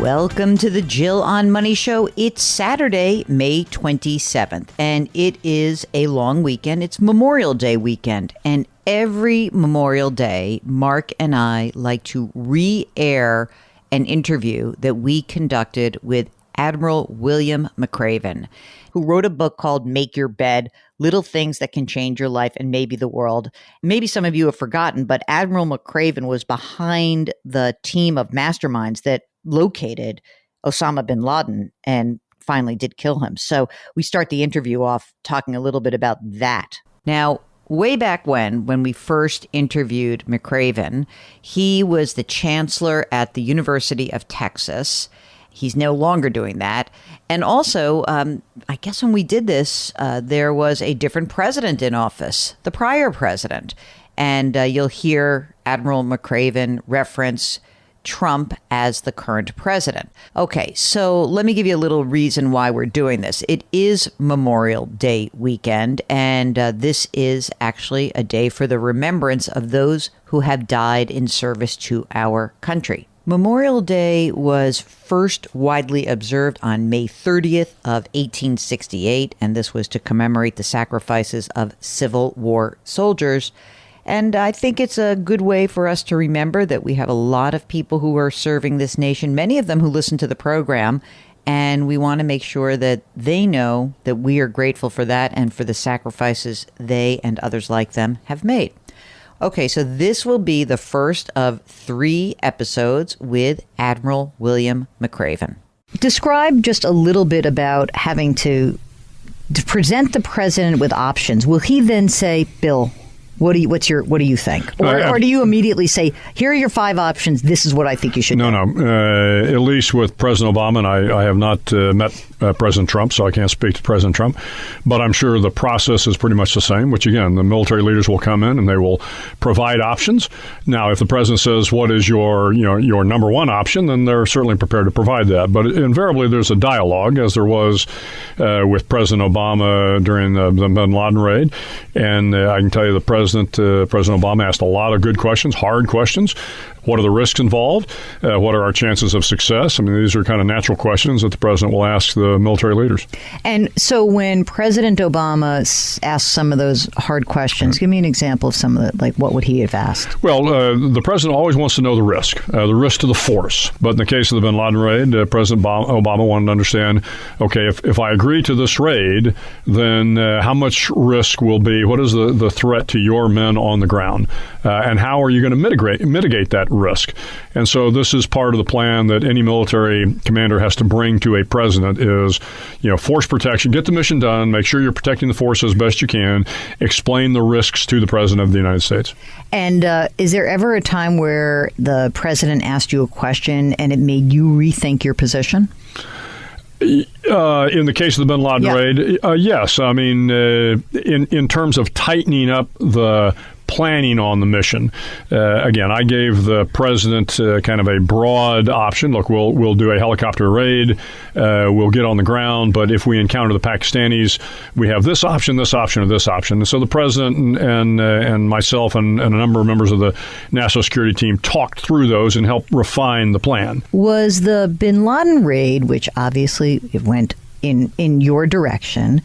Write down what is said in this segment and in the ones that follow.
Welcome to the Jill on Money Show. It's Saturday, May 27th, and it is a long weekend. It's Memorial Day weekend, and every Memorial Day, Mark and I like to re-air an interview that we conducted with Admiral William McRaven, who wrote a book called Make Your Bed, Little Things That Can Change Your Life and Maybe the World. Maybe some of you have forgotten, but Admiral McRaven was behind the team of masterminds that located Osama bin Laden and finally did kill him. So we start the interview off talking a little bit about that. Now, way back when we first interviewed McRaven, he was the chancellor at the University of Texas. He's no longer doing that. And also, I guess when we did this, there was a different president in office, the prior president. And you'll hear Admiral McRaven reference Trump as the current president. Okay, so let me give you a little reason why we're doing this. It is Memorial Day weekend, and this is actually a day for the remembrance of those who have died in service to our country. Memorial Day was first widely observed on May 30th of 1868, and this was to commemorate the sacrifices of Civil War soldiers. And I think it's a good way for us to remember that we have a lot of people who are serving this nation, many of them who listen to the program, and we want to make sure that they know that we are grateful for that and for the sacrifices they and others like them have made. Okay, so this will be the first of 3 episodes with Admiral William McRaven. Describe just a little bit about having to present the president with options. Will he then say, Bill, what do you think? Or do you immediately say, here are your 5 options, this is what I think you should do? No. At least with President Obama, and I have not met President Trump, so I can't speak to President Trump. But I'm sure the process is pretty much the same, which, again, the military leaders will come in and they will provide options. Now, if the president says, what is your number one option, then they're certainly prepared to provide that. But invariably, there's a dialogue, as there was with President Obama during the bin Laden raid. And I can tell you President Obama asked a lot of good questions, hard questions. What are the risks involved? What are our chances of success? I mean, these are kind of natural questions that the president will ask the military leaders. And so when President Obama asked some of those hard questions, give me an example of some of the, like, what would he have asked? Well, the president always wants to know the risk to the force. But in the case of the bin Laden raid, President Obama wanted to understand, okay, if I agree to this raid, then how much risk will be, what is the threat to your men on the ground? And how are you going to mitigate that risk? And so this is part of the plan that any military commander has to bring to a president is, force protection, get the mission done, make sure you're protecting the force as best you can, explain the risks to the president of the United States. And is there ever a time where the president asked you a question and it made you rethink your position? In the case of the bin Laden raid, yes. I mean, in terms of tightening up the planning on the mission. Again, I gave the president kind of a broad option. Look, we'll do a helicopter raid. We'll get on the ground. But if we encounter the Pakistanis, we have this option, or this option. And so the president and myself and a number of members of the national security team talked through those and helped refine the plan. Was the bin Laden raid, which obviously it went in your direction,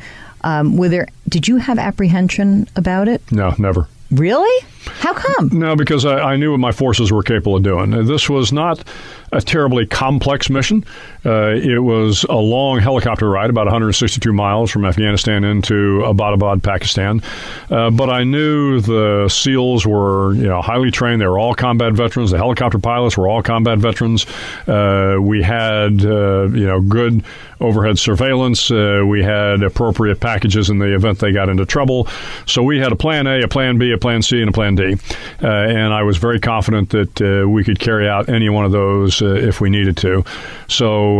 did you have apprehension about it? No, never. Really? How come? No, because I knew what my forces were capable of doing. This was not a terribly complex mission. It was a long helicopter ride, about 162 miles from Afghanistan into Abbottabad, Pakistan. But I knew the SEALs were, highly trained. They were all combat veterans. The helicopter pilots were all combat veterans. We had, good overhead surveillance. We had appropriate packages in the event they got into trouble. So we had a plan A, a plan B, a plan C, and a plan D. And I was very confident that we could carry out any one of those if we needed to. So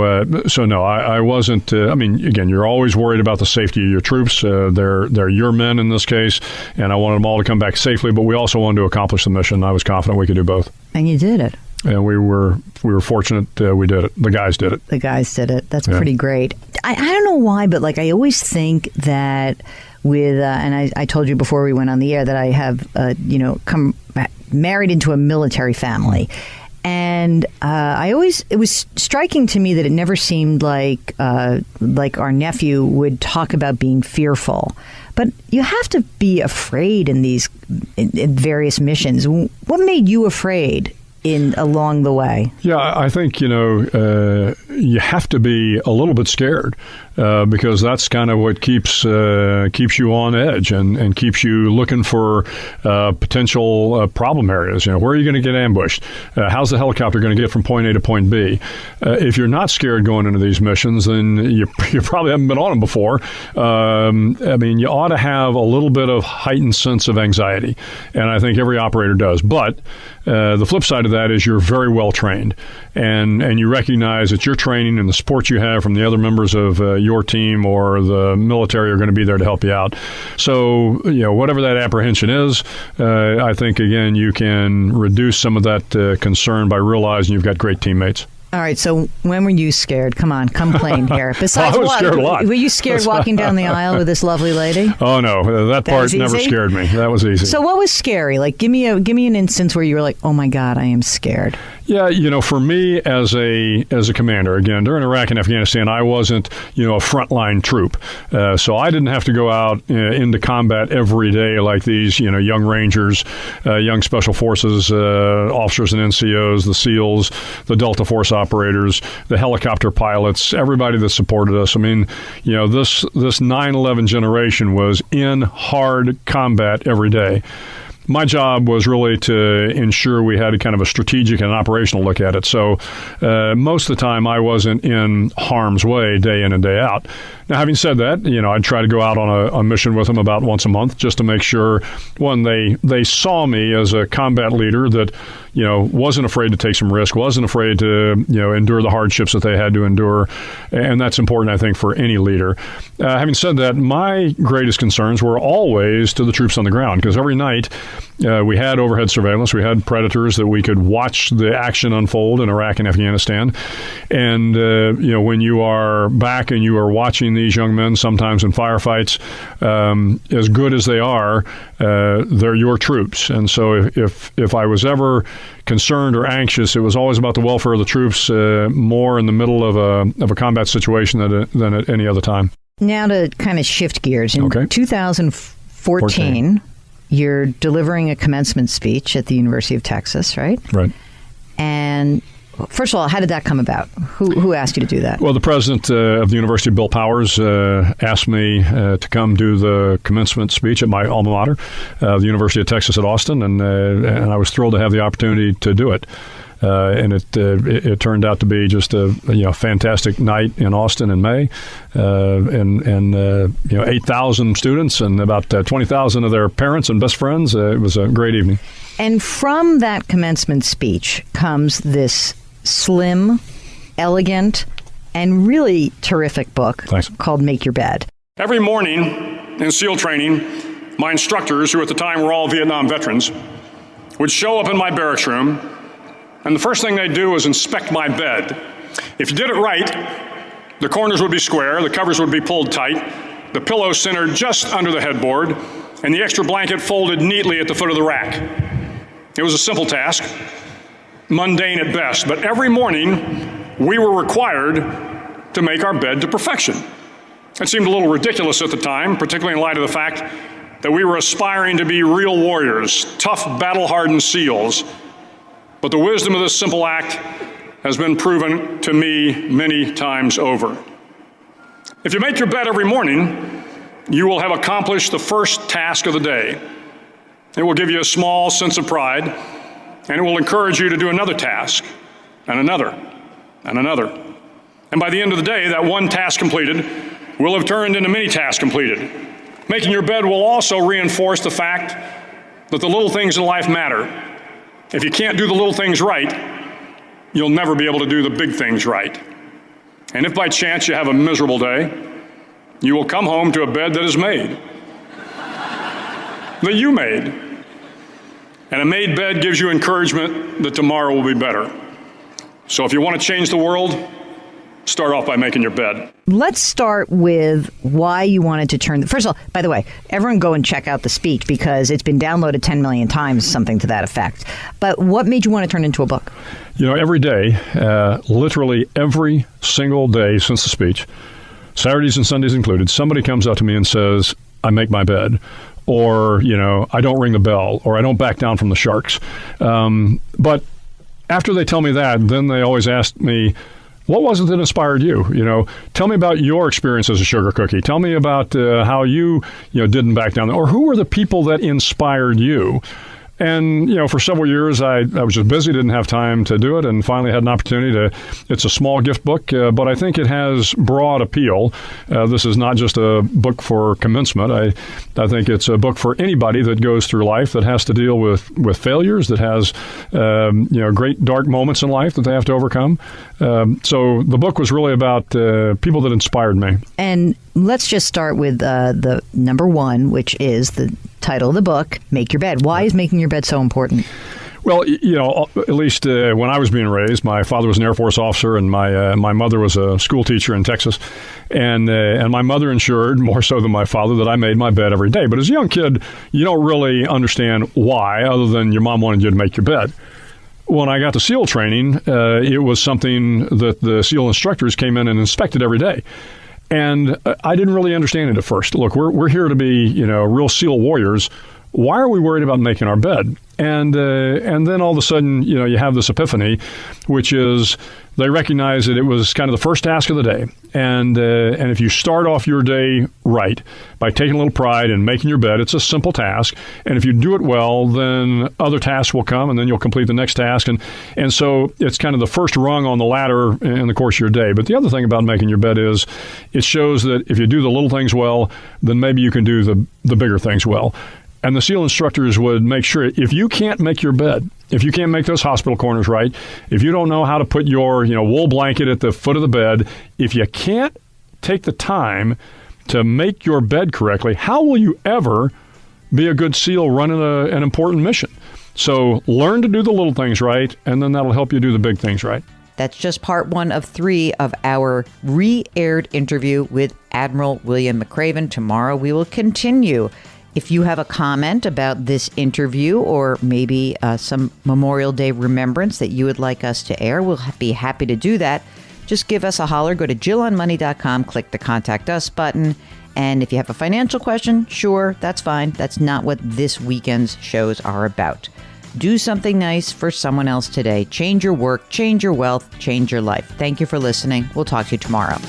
no, I wasn't. Again, you're always worried about the safety of your troops. They're your men in this case, and I wanted them all to come back safely. But we also wanted to accomplish the mission. I was confident we could do both. And you did it. And we were fortunate we did it. The guys did it. The guys did it. That's pretty great. I don't know why, but I always think that with, and I told you before we went on the air that I have, come married into a military family. And it was striking to me that it never seemed like our nephew would talk about being fearful. But you have to be afraid in these in various missions. What made you afraid along the way? Yeah, I think, you have to be a little bit scared because that's kind of what keeps you on edge and keeps you looking for potential problem areas. Where are you going to get ambushed? How's the helicopter going to get from point A to point B? If you're not scared going into these missions, then you probably haven't been on them before. You ought to have a little bit of heightened sense of anxiety, and I think every operator does. But the flip side of that is you're very well trained, and you recognize that your training and the support you have from the other members of your team or the military are going to be there to help you out. So, whatever that apprehension is, I think, again, you can reduce some of that concern by realizing you've got great teammates. All right, so when were you scared? Come plain here. Besides, I was scared a lot. Were you scared walking down the aisle with this lovely lady? Oh no, that part never scared me. That was easy. So what was scary? Like, give me an instance where you were like, "Oh my God, I am scared." Yeah, for me as a commander, again, during Iraq and Afghanistan, I wasn't, a frontline troop. So I didn't have to go out into combat every day like these, young Rangers, young Special Forces officers and NCOs, the SEALs, the Delta Force operators, the helicopter pilots, everybody that supported us. This 9/11 generation was in hard combat every day. My job was really to ensure we had a kind of a strategic and operational look at it. So most of the time I wasn't in harm's way day in and day out. Now, having said that, I'd try to go out on a mission with them about once a month just to make sure, one, they saw me as a combat leader that, wasn't afraid to take some risk, wasn't afraid to, endure the hardships that they had to endure. And that's important, I think, for any leader. Having said that, my greatest concerns were always to the troops on the ground, because every night we had overhead surveillance. We had predators that we could watch the action unfold in Iraq and Afghanistan. And, when you are back and you are watching these young men, sometimes in firefights, as good as they are, they're your troops. And so if I was ever concerned or anxious, it was always about the welfare of the troops, more in the middle of a combat situation than at any other time. Now to kind of shift gears. In 2014, you're delivering a commencement speech at the University of Texas, right? Right. And first of all, how did that come about? Who asked you to do that? Well, the president of the university, Bill Powers, asked me to come do the commencement speech at my alma mater, the University of Texas at Austin, and I was thrilled to have the opportunity to do it. And it turned out to be just a fantastic night in Austin in May, and 8,000 students and about 20,000 of their parents and best friends. It was a great evening. And from that commencement speech comes this slim, elegant, and really terrific book called Make Your Bed. Every morning in SEAL training, my instructors, who at the time were all Vietnam veterans, would show up in my barracks room, and the first thing they'd do was inspect my bed. If you did it right, the corners would be square, the covers would be pulled tight, the pillow centered just under the headboard, and the extra blanket folded neatly at the foot of the rack. It was a simple task, mundane at best, but every morning we were required to make our bed to perfection. It seemed a little ridiculous at the time, particularly in light of the fact that we were aspiring to be real warriors, tough, battle-hardened SEALs. But the wisdom of this simple act has been proven to me many times over. If you make your bed every morning, you will have accomplished the first task of the day. It will give you a small sense of pride, and it will encourage you to do another task, and another, and another. And by the end of the day, that one task completed will have turned into many tasks completed. Making your bed will also reinforce the fact that the little things in life matter. If you can't do the little things right, you'll never be able to do the big things right. And if by chance you have a miserable day, you will come home to a bed that is made, that you made. And a made bed gives you encouragement that tomorrow will be better. So if you want to change the world, start off by making your bed. Let's start with why you wanted to turn. First of all, by the way, everyone go and check out the speech because it's been downloaded 10 million times, something to that effect. But what made you want to turn it into a book? Every day, literally every single day since the speech, Saturdays and Sundays included, somebody comes up to me and says, I make my bed. Or, I don't ring the bell, or I don't back down from the sharks. But after they tell me that, then they always ask me, what was it that inspired you? Tell me about your experience as a sugar cookie. Tell me about how you didn't back down. Or who were the people that inspired you? And, for several years, I was just busy, didn't have time to do it, and finally had an opportunity to. It's a small gift book, but I think it has broad appeal. This is not just a book for commencement. I think it's a book for anybody that goes through life that has to deal with failures, that has, great dark moments in life that they have to overcome. So the book was really about people that inspired me. And let's just start with the number one, which is the title of the book, Make Your Bed. Why is making your bed so important? Well, at least when I was being raised, my father was an Air Force officer, and my mother was a school teacher in Texas, and my mother ensured more so than my father that I made my bed every day. But as a young kid, you don't really understand why, other than your mom wanted you to make your bed. When I got to SEAL training, it was something that the SEAL instructors came in and inspected every day. And I didn't really understand it at first. Look, we're here to be, real SEAL warriors. Why are we worried about making our bed? And then all of a sudden, you have this epiphany, which is they recognize that it was kind of the first task of the day. And if you start off your day right by taking a little pride in making your bed, it's a simple task. And if you do it well, then other tasks will come, and then you'll complete the next task. And so it's kind of the first rung on the ladder in the course of your day. But the other thing about making your bed is it shows that if you do the little things well, then maybe you can do the bigger things well. And the SEAL instructors would make sure if you can't make your bed, if you can't make those hospital corners right, if you don't know how to put your wool blanket at the foot of the bed, if you can't take the time to make your bed correctly, how will you ever be a good SEAL running an important mission? So learn to do the little things right, and then that'll help you do the big things right. That's just part 1 of 3 of our re-aired interview with Admiral William McRaven. Tomorrow we will continue. If you have a comment about this interview or maybe some Memorial Day remembrance that you would like us to air, we'll be happy to do that. Just give us a holler. Go to JillOnMoney.com, click the Contact Us button. And if you have a financial question, sure, that's fine. That's not what this weekend's shows are about. Do something nice for someone else today. Change your work, change your wealth, change your life. Thank you for listening. We'll talk to you tomorrow.